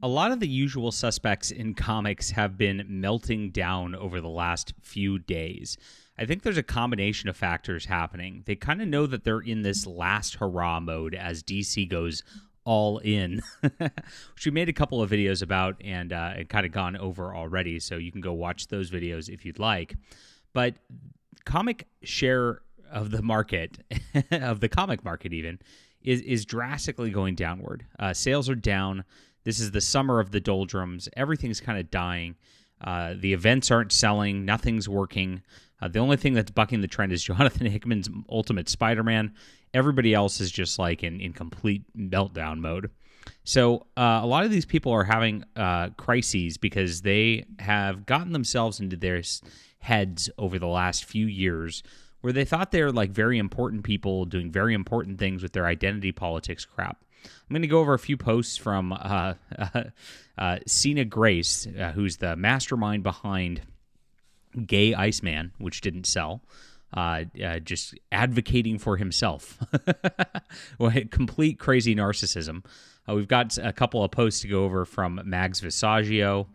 A lot of the usual suspects in comics have been melting down over the last few days. I think there's a combination of factors happening. They kind of know that they're in this last hurrah mode as DC goes all in, which we made a couple of videos about and kind of gone over already, so you can go watch those videos if you'd like. But comic share of the market, of the comic market even, is drastically going downward. Sales are down. This is the summer of the doldrums. Everything's kind of dying. The events aren't selling. Nothing's working. The only thing that's bucking the trend is Jonathan Hickman's Ultimate Spider-Man. Everybody else is just like in complete meltdown mode. So a lot of these people are having crises because they have gotten themselves into their heads over the last few years where they thought they're like very important people doing very important things with their identity politics crap. I'm going to go over a few posts from Cena Grace, who's the mastermind behind Gay Iceman, which didn't sell, just advocating for himself. Complete crazy narcissism. We've got a couple of posts to go over from Mags Visaggio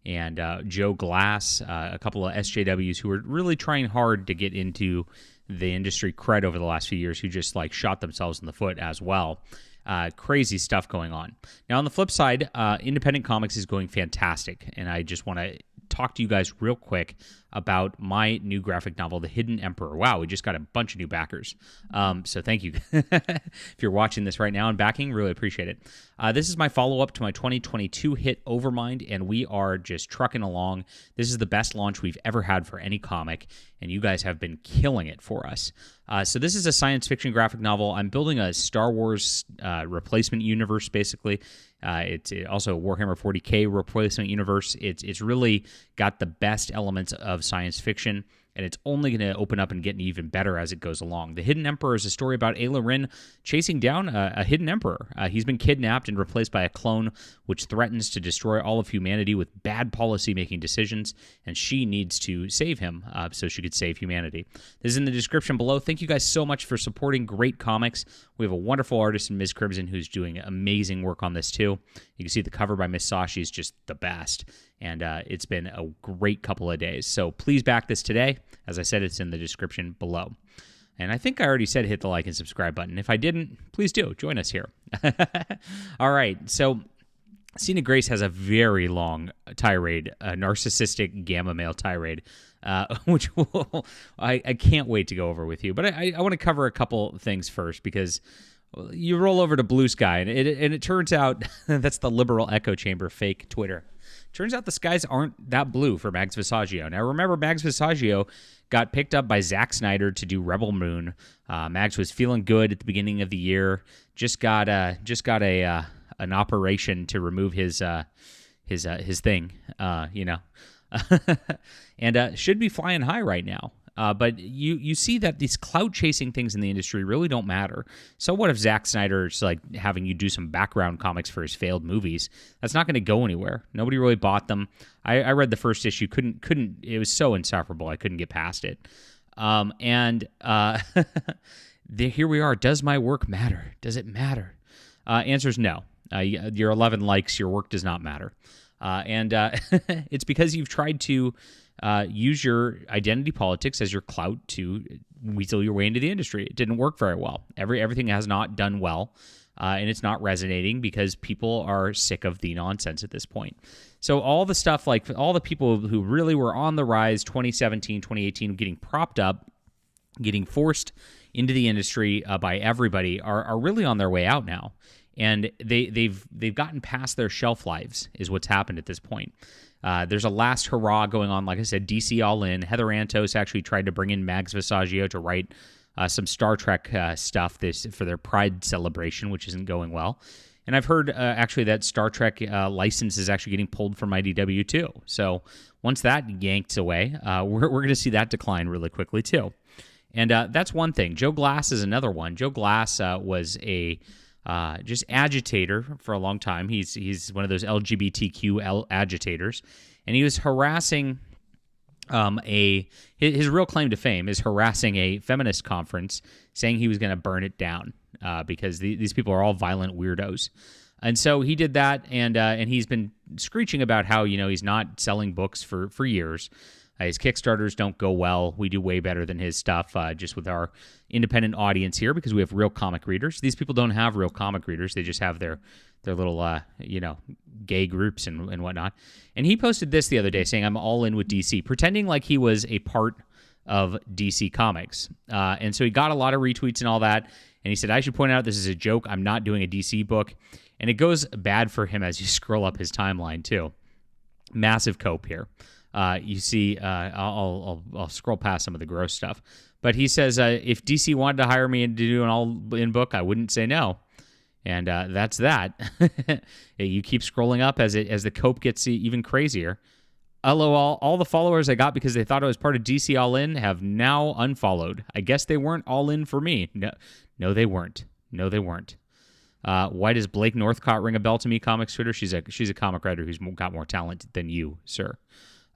and Joe Glass, a couple of SJWs who are really trying hard to get into the industry cred over the last few years, who just like shot themselves in the foot as well. Crazy stuff going on. Now, on the flip side, independent comics is going fantastic, and I just want to talk to you guys real quick about my new graphic novel, The Hidden Emperor. Wow, we just got a bunch of new backers. So thank you. If you're watching this right now and backing, really appreciate it. This is my follow-up to my 2022 hit Overmind, and we are just trucking along. This is the best launch we've ever had for any comic, and you guys have been killing it for us. So this is a science fiction graphic novel. I'm building a Star Wars replacement universe, basically. It's also a Warhammer 40K replacement universe. It's really got the best elements of science fiction, and it's only going to open up and get even better as it goes along. The Hidden Emperor is a story about Ayla Rin chasing down a hidden emperor. He's been kidnapped and replaced by a clone, which threatens to destroy all of humanity with bad policy-making decisions, and she needs to save him so she could save humanity. This is in the description below. Thank you guys so much for supporting great comics. We have a wonderful artist in Ms. Crimson who's doing amazing work on this too. You can see the cover by Miss Sashi is just the best, and it's been a great couple of days. So please back this today. As I said, it's in the description below. And I think I already said hit the like and subscribe button. If I didn't, please do. Join us here. All right, so Cena Grace has a very long tirade, a narcissistic gamma male tirade, which I can't wait to go over with you. But I want to cover a couple things first, because you roll over to Blue Sky, and it turns out that's the liberal echo chamber fake Twitter. Turns out the skies aren't that blue for Mags Visaggio. Now, remember, Mags Visaggio got picked up by Zack Snyder to do Rebel Moon. Mags was feeling good at the beginning of the year. Just got an operation to remove his thing, and should be flying high right now. But you see that these clout chasing things in the industry really don't matter. So what if Zack Snyder's like having you do some background comics for his failed movies? That's not going to go anywhere. Nobody really bought them. I read the first issue. Couldn't. It was so insufferable. I couldn't get past it. Here we are. Does my work matter? Does it matter? Answer is no. Your 11 likes, your work does not matter. It's because you've tried to use your identity politics as your clout to weasel your way into the industry. It didn't work very well. Everything has not done well, and it's not resonating because people are sick of the nonsense at this point. So all the stuff, like all the people who really were on the rise 2017, 2018, getting propped up, getting forced into the industry by everybody, are really on their way out now. And they've gotten past their shelf lives is what's happened at this point. There's a last hurrah going on. Like I said, DC all in. Heather Antos actually tried to bring in Mags Visaggio to write some Star Trek stuff for their Pride celebration, which isn't going well. And I've heard actually that Star Trek license is actually getting pulled from IDW too. So once that yanks away, we're going to see that decline really quickly too. And that's one thing. Joe Glass is another one. Joe Glass was a just agitator for a long time. He's one of those LGBTQ agitators, and he was harassing his real claim to fame is harassing a feminist conference, saying he was going to burn it down because these people are all violent weirdos. And so he did that, and he's been screeching about how, he's not selling books for years. His Kickstarters don't go well. We do way better than his stuff, just with our independent audience here, because we have real comic readers. These people don't have real comic readers. They just have their little, gay groups and whatnot. And he posted this the other day saying, I'm all in with DC, pretending like he was a part of DC Comics. And so he got a lot of retweets and all that. And he said, I should point out this is a joke. I'm not doing a DC book. And it goes bad for him as you scroll up his timeline, too. Massive cope here. You see, I'll scroll past some of the gross stuff. But he says, if DC wanted to hire me to do an all-in book, I wouldn't say no. And that's that. You keep scrolling up as the cope gets even crazier. LOL, all the followers I got because they thought I was part of DC All In have now unfollowed. I guess they weren't all in for me. No, they weren't. No, they weren't. Why does Blake Northcott ring a bell to me, Comics Twitter? She's a comic writer who's got more talent than you, sir.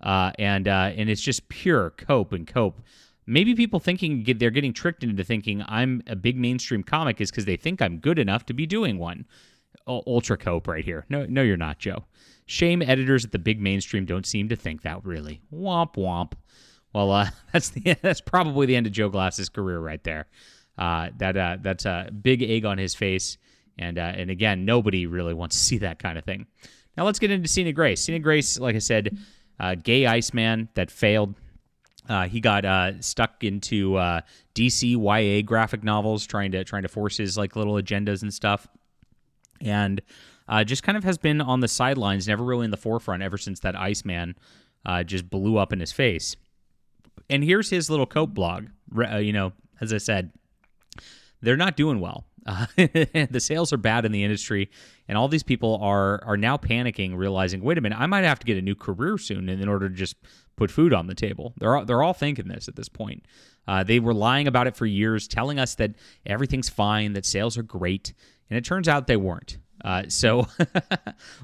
And it's just pure cope and cope. Maybe people thinking they're getting tricked into thinking I'm a big mainstream comic is because they think I'm good enough to be doing one. Ultra cope right here. No, you're not, Joe. Shame editors at the big mainstream don't seem to think that, really. Womp womp. Well, that's probably the end of Joe Glass's career right there. That's a big egg on his face, and again, nobody really wants to see that kind of thing. Now let's get into Cena Grace. Cena Grace, like I said, gay Iceman that failed. He got stuck into DC YA graphic novels, trying to force his like little agendas and stuff, and just kind of has been on the sidelines, never really in the forefront ever since that Iceman just blew up in his face. And here's his little cope blog. As I said, they're not doing well. The sales are bad in the industry, and all these people are now panicking, realizing, wait a minute, I might have to get a new career soon in order to just put food on the table. They're all thinking this at this point. They were lying about it for years, telling us that everything's fine, that sales are great, and it turns out they weren't. So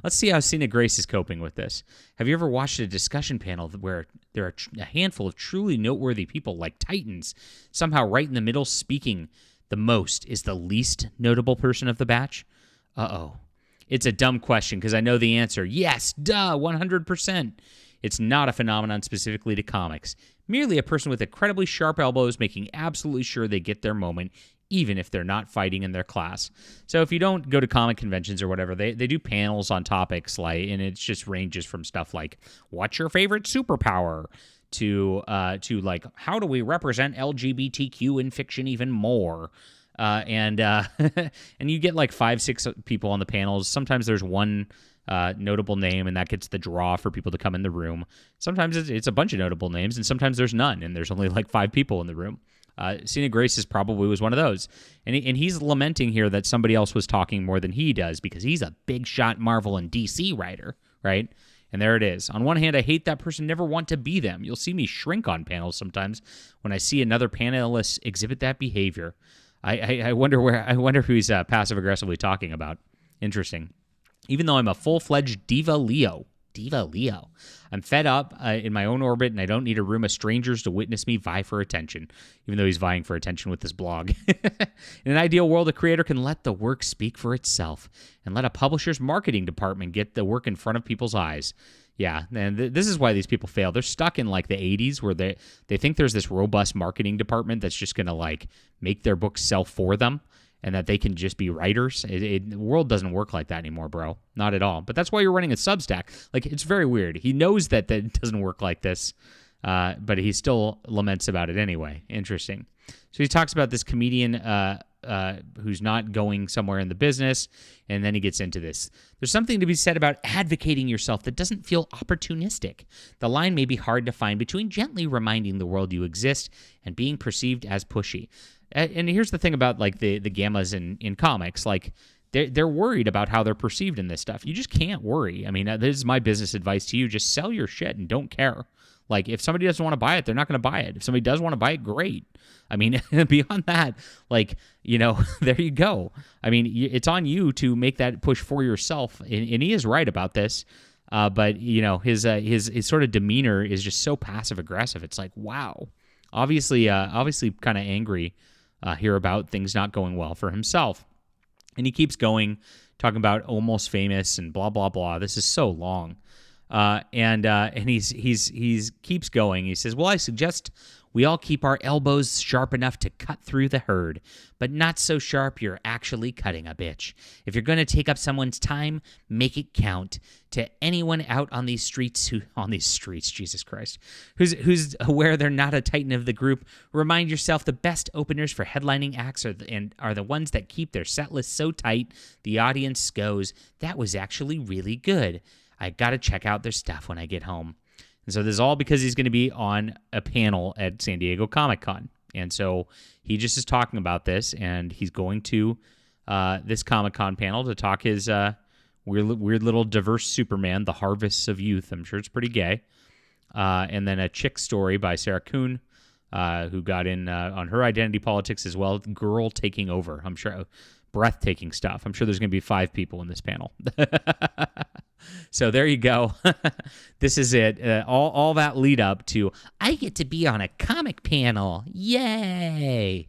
let's see how Cena Grace is coping with this. Have you ever watched a discussion panel where there are a handful of truly noteworthy people like titans, somehow right in the middle speaking the most is the least notable person of the batch? Uh-oh. It's a dumb question because I know the answer. Yes, duh, 100%. It's not a phenomenon specifically to comics. Merely a person with incredibly sharp elbows making absolutely sure they get their moment, even if they're not fighting in their class. So if you don't go to comic conventions or whatever, they do panels on topics like, and it just ranges from stuff like, what's your favorite superpower? To like, how do we represent LGBTQ in fiction even more? And you get like 5-6 people on the panels. Sometimes there's one notable name, and that gets the draw for people to come in the room. Sometimes it's a bunch of notable names, and sometimes there's none, and there's only like 5 people in the room. Cena Grace probably was one of those. And he's lamenting here that somebody else was talking more than he does because he's a big shot Marvel and DC writer, right? And there it is. On one hand, I hate that person, never want to be them. You'll see me shrink on panels sometimes when I see another panelist exhibit that behavior. I wonder who he's passive-aggressively talking about. Interesting. Even though I'm a full-fledged diva Leo, I'm fed up in my own orbit, and I don't need a room of strangers to witness me vie for attention, even though he's vying for attention with this blog. In an ideal world, a creator can let the work speak for itself and let a publisher's marketing department get the work in front of people's eyes. Yeah, and this is why these people fail. They're stuck in like the 80s where they think there's this robust marketing department that's just going to like make their books sell for them, and that they can just be writers. The world doesn't work like that anymore, bro. Not at all. But that's why you're running a Substack. Like, it's very weird. He knows that it doesn't work like this, but he still laments about it anyway. Interesting. So he talks about this comedian who's not going somewhere in the business, and then he gets into this. There's something to be said about advocating yourself that doesn't feel opportunistic. The line may be hard to find between gently reminding the world you exist and being perceived as pushy. And here's the thing about like the gammas in comics, like they're worried about how they're perceived in this stuff. You just can't worry. I mean, this is my business advice to you. Just sell your shit and don't care. Like, if somebody doesn't want to buy it, they're not going to buy it. If somebody does want to buy it, great. I mean, beyond that, like, there you go. I mean, it's on you to make that push for yourself. And he is right about this. But his sort of demeanor is just so passive aggressive. It's like, wow. Obviously kind of angry here about things not going well for himself. And he keeps going, talking about Almost Famous and blah blah blah. This is so long, and he's keeps going. He says, "Well, I suggest we all keep our elbows sharp enough to cut through the herd, but not so sharp you're actually cutting a bitch. If you're going to take up someone's time, make it count. To anyone out on these streets, Jesus Christ, who's aware they're not a titan of the group, remind yourself the best openers for headlining acts are the ones that keep their set list so tight the audience goes, that was actually really good. I got to check out their stuff when I get home." And so this is all because he's going to be on a panel at San Diego Comic-Con. And so he just is talking about this, and he's going to this Comic-Con panel to talk his weird little diverse Superman, The Harvests of Youth. I'm sure it's pretty gay. And then a chick story by Sarah Kuhn, who got in on her identity politics as well. Girl Taking Over. I'm sure breathtaking stuff. I'm sure there's going to be 5 people in this panel. So there you go. This is it. All that lead up to, I get to be on a comic panel. Yay.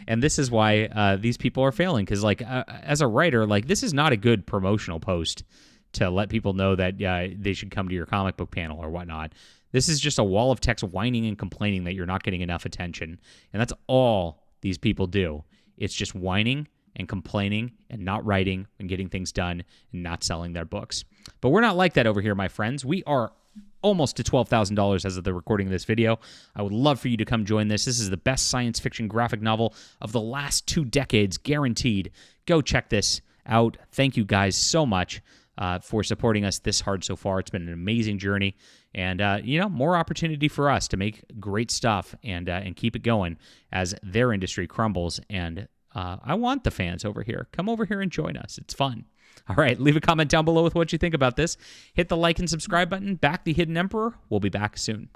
And this is why these people are failing. Because as a writer, this is not a good promotional post to let people know that they should come to your comic book panel or whatnot. This is just a wall of text whining and complaining that you're not getting enough attention. And that's all these people do. It's just whining and complaining and not writing and getting things done and not selling their books. But we're not like that over here, my friends. We are almost to $12,000 as of the recording of this video. I would love for you to come join this. This is the best science fiction graphic novel of the last 2 decades, guaranteed. Go check this out. Thank you guys so much for supporting us this hard so far. It's been an amazing journey. And, more opportunity for us to make great stuff and keep it going as their industry crumbles. And I want the fans over here. Come over here and join us. It's fun. All right, leave a comment down below with what you think about this. Hit the like and subscribe button. Back the Hidden Emperor. We'll be back soon.